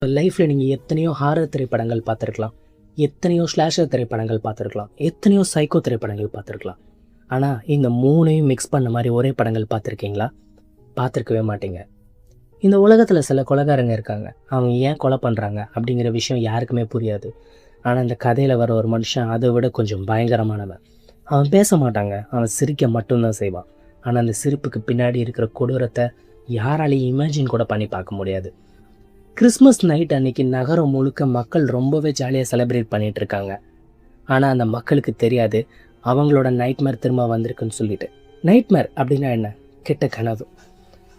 லைஃப்பில் நீங்கள் எத்தனையோ ஹாரர் திரைப்படங்கள் பார்த்துருக்கலாம், எத்தனையோ ஸ்லாஷர் திரைப்படங்கள் பார்த்துருக்கலாம், எத்தனையோ சைக்கோ திரைப்படங்கள் பார்த்துருக்கலாம். ஆனால் இந்த மூணையும் மிக்ஸ் பண்ண மாதிரி ஒரே படங்கள் பார்த்துருக்கீங்களா? பார்த்துருக்கவே மாட்டீங்க. இந்த உலகத்தில் சில கொலைகாரங்க இருக்காங்க. அவங்க ஏன் கொலை பண்ணுறாங்க அப்படிங்கிற விஷயம் யாருக்குமே புரியாது. ஆனால் இந்த கதையில் வர ஒரு மனுஷன் அதை விட கொஞ்சம் பயங்கரமானவன். அவன் பேச மாட்டாங்க, அவன் சிரிக்க மட்டும்தான் செய்வான். ஆனால் அந்த சிரிப்புக்கு பின்னாடி இருக்கிற கொடூரத்தை யாராலையும் இமேஜின் கூட பண்ணி பார்க்க முடியாது. கிறிஸ்மஸ் நைட் அன்னைக்கு நகரம் முழுக்க மக்கள் ரொம்பவே ஜாலியாக செலிப்ரேட் பண்ணிகிட்டு இருக்காங்க. ஆனால் அந்த மக்களுக்கு தெரியாது அவங்களோட நைட்மேர் திரும்ப வந்திருக்குன்னு சொல்லிட்டு. நைட்மேர் அப்படின்னா என்ன? கெட்ட கனவு.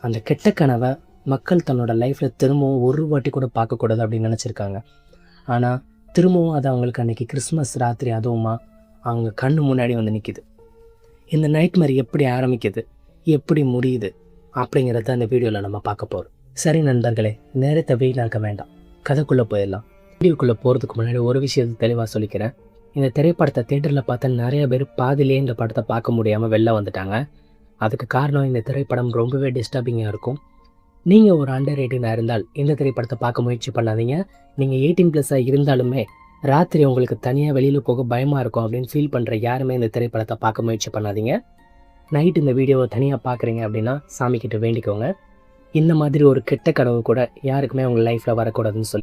அந்த கெட்ட கனவை மக்கள் தன்னோட லைஃப்பில் திரும்பவும் ஒரு வாட்டி கூட பார்க்கக்கூடாது அப்படின்னு நினச்சிருக்காங்க. ஆனால் திரும்பவும் அது அவங்களுக்கு அன்றைக்கி கிறிஸ்மஸ் ராத்திரி அதுவுமா அவங்க கண்ணு முன்னாடி வந்து நிற்கிது. இந்த நைட்மேர் எப்படி ஆரம்பிக்குது, எப்படி முடியுது அப்படிங்கிறத அந்த வீடியோவில் நம்ம பார்க்க போகிறோம். சரி நண்பர்களே, நேரத்தை வீணாக்க வேண்டாம், கதைக்குள்ளே போயிடலாம். வீடியோக்குள்ளே போகிறதுக்கு முன்னாடி ஒரு விஷயத்தை தெளிவாக சொல்லிக்கிறேன். இந்த திரைப்படத்தை தியேட்டரில் பார்த்தா நிறைய பேர் பாதிலே இந்த படத்தை பார்க்க முடியாமல் வெளில வந்துட்டாங்க. அதுக்கு காரணம் இந்த திரைப்படம் ரொம்பவே டிஸ்டர்பிங்காக இருக்கும். நீங்கள் ஒரு அண்டர் ரேட்டிங்காக இருந்தால் இந்த திரைப்படத்தை பார்க்க முயற்சி பண்ணாதீங்க. நீங்கள் 18+ இருந்தாலுமே ராத்திரி உங்களுக்கு தனியாக வெளியில் போக பயமாக இருக்கும் அப்படின்னு ஃபீல் பண்ணுற யாருமே இந்த திரைப்படத்தை பார்க்க முயற்சி பண்ணாதீங்க. நைட் இந்த வீடியோவை தனியாக பார்க்குறீங்க அப்படின்னா சாமிக்கிட்ட வேண்டிக்கோங்க. இந்த மாதிரி ஒரு கெட்ட கனவு கூட யாருக்குமே உங்கள் லைஃப்பில் வரக்கூடாதுன்னு சொல்லி